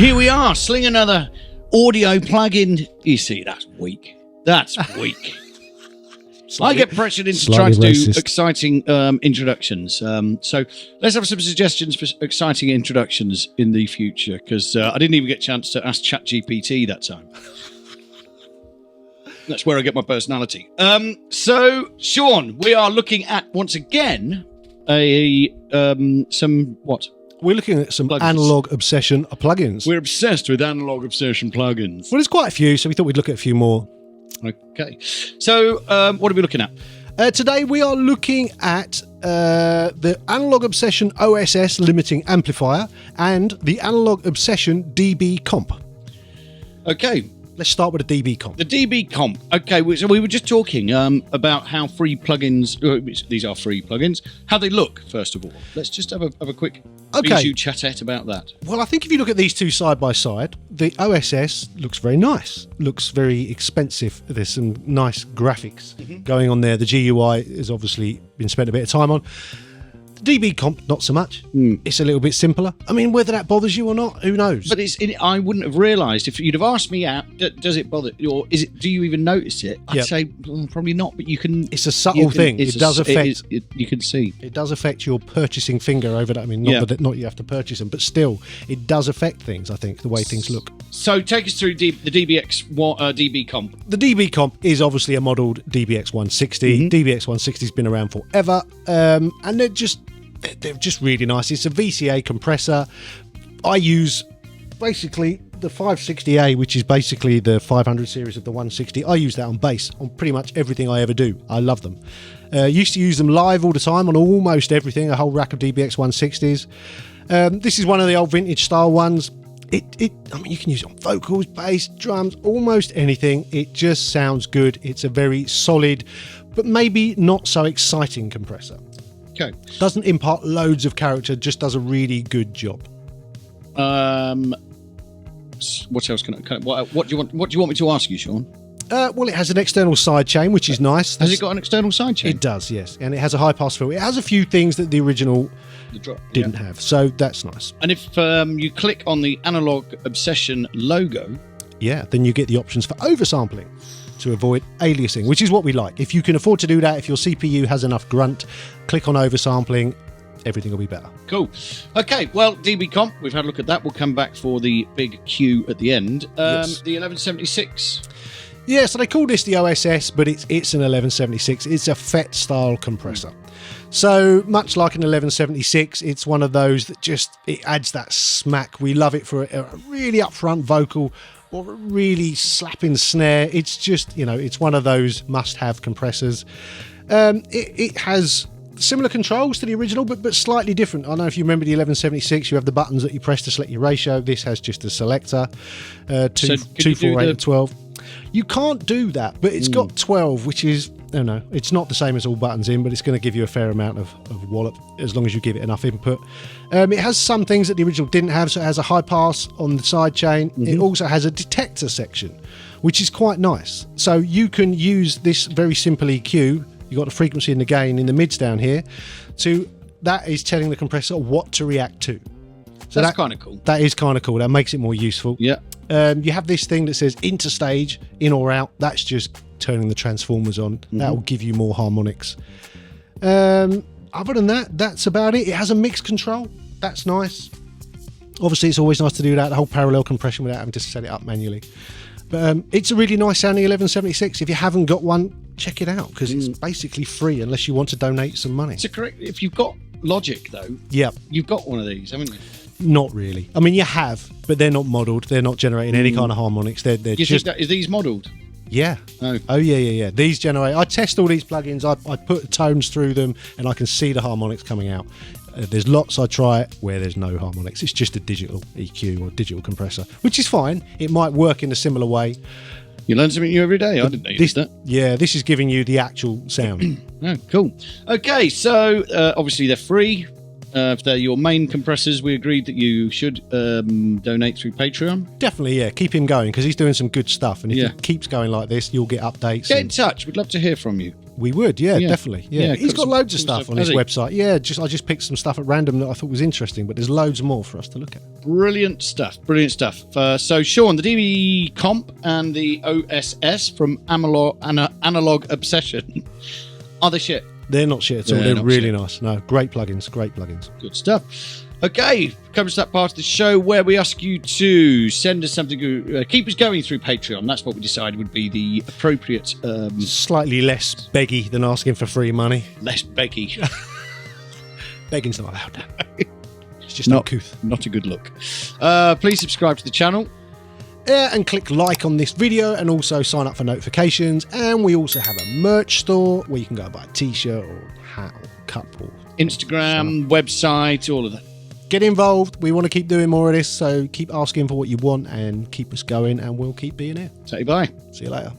Here we are, sling another audio plug-in. You see, that's weak. That's weak. I get pressured into trying to do exciting introductions. So let's have some suggestions for exciting introductions in the future, because I didn't even get a chance to ask ChatGPT that time. That's where I get my personality. So, Sean, we are looking at, once again, some what? We're looking at some plugins. Analog Obsession plugins. We're obsessed with Analog Obsession plugins. Well, there's quite a few, so we thought we'd look at a few more. Okay. So, what are we looking at? Today we are looking at the Analog Obsession OSS limiting amplifier and the Analog Obsession dBCOMP. Okay. Let's start with the dBCOMP. The dBCOMP. Okay, so we were just talking about how free plugins, these are free plugins, how they look, first of all. Let's just have a quick bijou chatette about that. Well, I think if you look at these two side by side, the OSS looks very nice, looks very expensive. There's some nice graphics going on there. The GUI has obviously been spent a bit of time on. dBCOMP, not so much. It's a little bit simpler. I mean, whether that bothers you or not, who knows? But I wouldn't have realised if you'd have asked me out. Does it bother, or is it? Do you even notice it? I'd say probably not. But you can. It's a subtle thing. It does affect. You can see. It does affect your purchasing finger over that. I mean, not that you have to purchase them, but still, it does affect things. I think the way things look. So take us through the dBCOMP. The dBCOMP is obviously a modelled DBX 160. DBX 160 has been around forever, and they're just really nice. It's a VCA compressor. I use basically the 560A, which is basically the 500 series of the 160. I use that on bass on pretty much everything I ever do. I love them. Used to use them live all the time on almost everything, a whole rack of DBX 160s. This is one of the old vintage style ones. I mean, you can use it on vocals, bass, drums, almost anything. It just sounds good. It's a very solid, but maybe not so exciting compressor. Okay. Doesn't impart loads of character, just does a really good job. What else what do you want me to ask you, Sean? Well, it has an external side chain, which is nice. Has it got an external side chain? It does, yes. And it has a high pass filter. It has a few things that the original didn't have, so that's nice. And if you click on the Analog Obsession logo, then you get the options for oversampling to avoid aliasing, which is what we like. If you can afford to do that, if your CPU has enough grunt, click on oversampling, everything will be better. Cool. Okay, well, dBCOMP, we've had a look at that. We'll come back for the big Q at the end. Yes. The 1176. Yeah, so they call this the OSS, but it's an 1176. It's a FET style compressor. So much like an 1176, it's one of those that it adds that smack. We love it for a really upfront vocal or a really slapping snare. It's just, it's one of those must-have compressors. It has similar controls to the original, but slightly different. I don't know if you remember the 1176, you have the buttons that you press to select your ratio. This has just a selector, 2, 4, 8, and 12. You can't do that, but it's got 12, which is, I don't know, it's not the same as all buttons in, but it's going to give you a fair amount of wallop as long as you give it enough input. It has some things that the original didn't have, so it has a high pass on the side chain. It also has a detector section, which is quite nice. So you can use this very simple EQ. You've got the frequency and the gain in the mids down here. That is telling the compressor what to react to. So that's kind of cool. That is kind of cool. That makes it more useful. Yeah. You have this thing that says interstage, in or out. That's just turning the transformers on. That will give you more harmonics. Other than that, that's about it. It has a mix control. That's nice. Obviously, it's always nice to do that, the whole parallel compression without having to set it up manually. But it's a really nice sounding 1176. If you haven't got one, check it out, because it's basically free unless you want to donate some money. So correct. If you've got Logic, though, you've got one of these, haven't you? Not really. I mean, you have, but they're not modelled. They're not generating any kind of harmonics. They're just. Is these modelled? Yeah. Oh, yeah. These generate. I test all these plugins. I put tones through them, and I can see the harmonics coming out. There's lots I try where there's no harmonics. It's just a digital EQ or digital compressor, which is fine. It might work in a similar way. You learn something new every day. I didn't know you did that. Yeah, this is giving you the actual sound. Oh, cool. Okay, so obviously they're free. If they're your main compressors, we agreed that you should donate through Patreon. Definitely, yeah. Keep him going, because he's doing some good stuff. And if he keeps going like this, you'll get updates. Get in touch. We'd love to hear from you. We would, yeah, Yeah. definitely. Yeah, Yeah, he's got some loads of cool stuff stuff, on his has he? website. Yeah, I just picked some stuff at random that I thought was interesting, but there's loads more for us to look at. Brilliant stuff. Brilliant stuff. So, Sean, the dBCOMP and the OSS from Analog Obsession are the shit. They're not shit at all. They're They're not really shit. nice. No, great plugins. Great plugins. Good stuff. Okay, comes to that part of the show where we ask you to send us something, keep us going through Patreon. That's what we decided would be the appropriate, Slightly less beggy than asking for free money. less beggy. Begging's not allowed. It's just Not- uncouth. Not a good look. Please subscribe to the channel. Yeah, and click like on this video and also sign up for notifications. And we also have a merch store where you can go buy a t-shirt or hat or cup or Instagram, website, all of that. get involved. We want to keep doing more of this, so keep asking for what you want and keep us going, and we'll keep being here. Say bye. See you later.